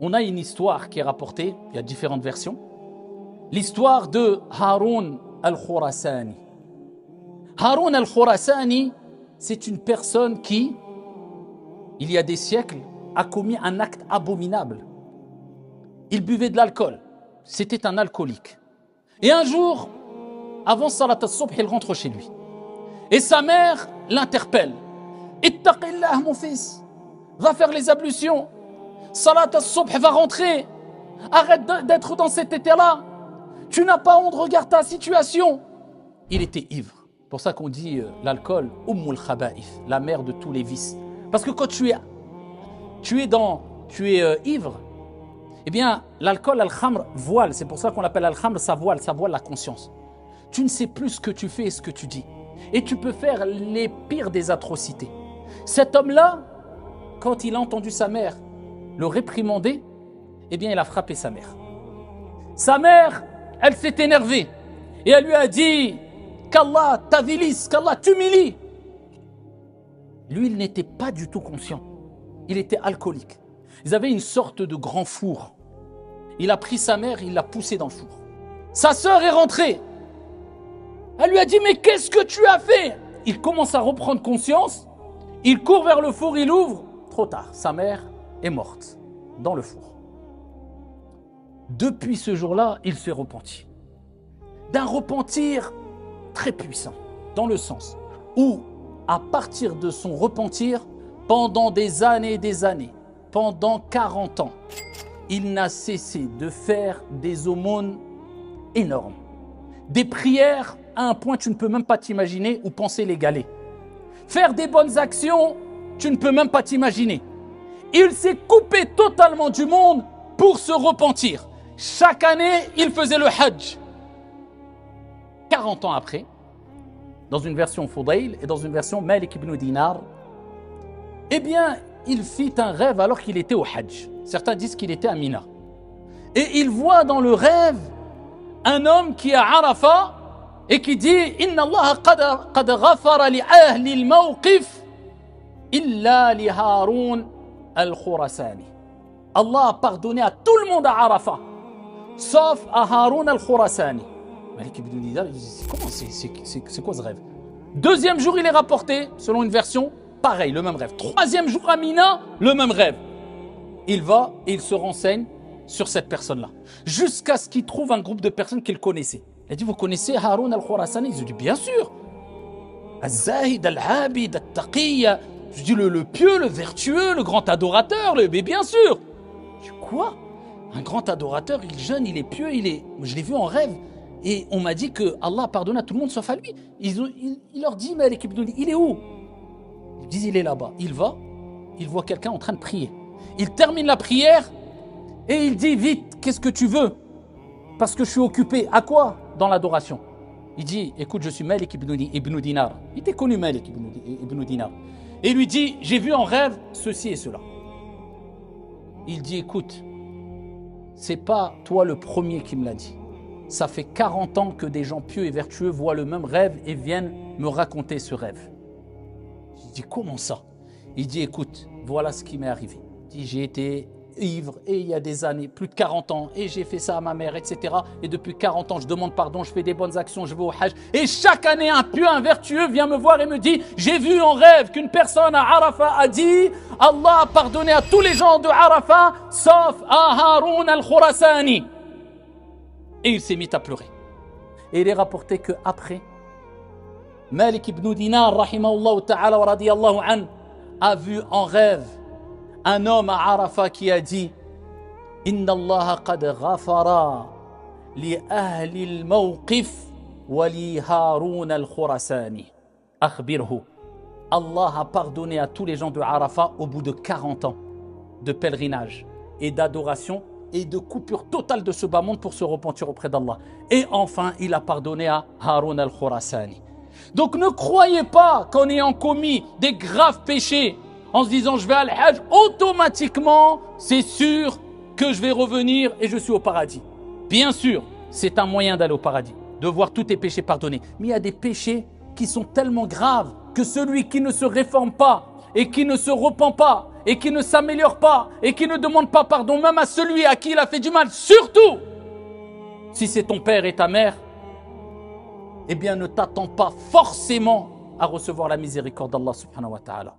on a une histoire qui est rapportée, il y a différentes versions. L'histoire de Haroun al-Khurasani. Haroun al-Khurasani, c'est une personne qui, il y a des siècles, a commis un acte abominable. Il buvait de l'alcool. C'était un alcoolique. Et un jour, avant Salat al-Subh, il rentre chez lui. Et sa mère l'interpelle. « Ittaqillah, mon fils, va faire les ablutions. Salat al-Subh va rentrer. Arrête d'être dans cet état-là. Tu n'as pas honte, regarde ta situation. » Il était ivre. C'est pour ça qu'on dit l'alcool, Ummul Khaba'ith, la mère de tous les vices. Parce que quand tu es ivre, eh bien, l'alcool, al-khamr, voile. C'est pour ça qu'on l'appelle al-khamr, ça voile la conscience. Tu ne sais plus ce que tu fais et ce que tu dis. Et tu peux faire les pires des atrocités. Cet homme-là, quand il a entendu sa mère le réprimander, eh bien, il a frappé sa mère. Sa mère, elle s'est énervée. Et elle lui a dit qu'Allah t'avilisse, qu'Allah t'humilie. Lui, il n'était pas du tout conscient. Il était alcoolique. Ils avaient une sorte de grand four. Il a pris sa mère, il l'a poussée dans le four. Sa sœur est rentrée. Elle lui a dit « Mais qu'est-ce que tu as fait ?» Il commence à reprendre conscience. Il court vers le four, il ouvre. Trop tard, sa mère est morte dans le four. Depuis ce jour-là, il s'est repenti. D'un repentir très puissant, dans le sens où, à partir de son repentir, pendant des années et des années, pendant 40 ans, il n'a cessé de faire des aumônes énormes. Des prières à un point que tu ne peux même pas t'imaginer ou penser l'égaler. Faire des bonnes actions, tu ne peux même pas t'imaginer. Il s'est coupé totalement du monde pour se repentir. Chaque année, il faisait le hajj. 40 ans après, dans une version Fudayl et dans une version Malik ibn Dinar, eh bien, il fit un rêve alors qu'il était au hajj. Certains disent qu'il était à Mina. Et il voit dans le rêve un homme qui est à Arafat et qui dit « Inna Allah qad ghafara li ahli al-mawqif illa li Haroun al-Khurasani » Allah a pardonné à tout le monde à Arafat, sauf à Haroun al-Khurasani. Malik ibn Dinar, il dit « Comment c'est quoi ce rêve ?» Deuxième jour, il est rapporté, selon une version, pareil, le même rêve. Troisième jour à Mina, le même rêve. Il va et il se renseigne sur cette personne-là, jusqu'à ce qu'il trouve un groupe de personnes qu'il connaissait. Il a dit, vous connaissez Haroun al-Khurasani? Ils ont dit, bien sûr. Al-Zahid, al-Abid, al-Taqiyya. Je dis, le pieux, le vertueux, le grand adorateur, mais bien sûr. Je dis, quoi? Un grand adorateur, il est jeune, il est pieux, je l'ai vu en rêve. Et on m'a dit que Allah pardonne à tout le monde sauf à lui. Il leur dit, mais l'équipe de il est où? Ils disent, il est là-bas. Il va, il voit quelqu'un en train de prier. Il termine la prière et il dit, vite, qu'est-ce que tu veux? Parce que je suis occupé. À quoi? Dans l'adoration. Il dit, écoute, je suis Malik ibn Dinar. Il était connu, Malik ibn Dinar. Et il lui dit, j'ai vu en rêve ceci et cela. Il dit, écoute, c'est pas toi le premier qui me l'a dit. Ça fait 40 ans que des gens pieux et vertueux voient le même rêve et viennent me raconter ce rêve. Je dis, comment ça? Il dit, écoute, voilà ce qui m'est arrivé. Il dit, j'ai été ivre et il y a des années, plus de 40 ans, et j'ai fait ça à ma mère, etc. Et depuis 40 ans, je demande pardon, je fais des bonnes actions, je vais au hajj. Et chaque année, un pieux, un vertueux vient me voir et me dit, j'ai vu en rêve qu'une personne à Arafat a dit, Allah a pardonné à tous les gens de Arafat, sauf à Haroun al-Khurasani. Et il s'est mis à pleurer. Et il est rapporté qu'après, Malik ibn Dinar, rahimahullah ta'ala wa radiyallahu an, a vu en rêve un homme à Arafat qui a dit « Inna Allah qad ghafara li ahli al-mawqif wa li Haroun al-Khurasani. Akhbirhu. » Allah a pardonné à tous les gens de Arafat au bout de 40 ans de pèlerinage et d'adoration et de coupure totale de ce bas monde pour se repentir auprès d'Allah. Et enfin, il a pardonné à Haroun al-Khurasani. Donc ne croyez pas qu'en ayant commis des graves péchés, en se disant je vais à l'Hajj, automatiquement c'est sûr que je vais revenir et je suis au paradis. Bien sûr, c'est un moyen d'aller au paradis, de voir tous tes péchés pardonnés. Mais il y a des péchés qui sont tellement graves que celui qui ne se réforme pas et qui ne se repent pas et qui ne s'améliore pas et qui ne demande pas pardon même à celui à qui il a fait du mal, surtout si c'est ton père et ta mère, eh bien ne t'attends pas forcément à recevoir la miséricorde d'Allah subhanahu wa ta'ala.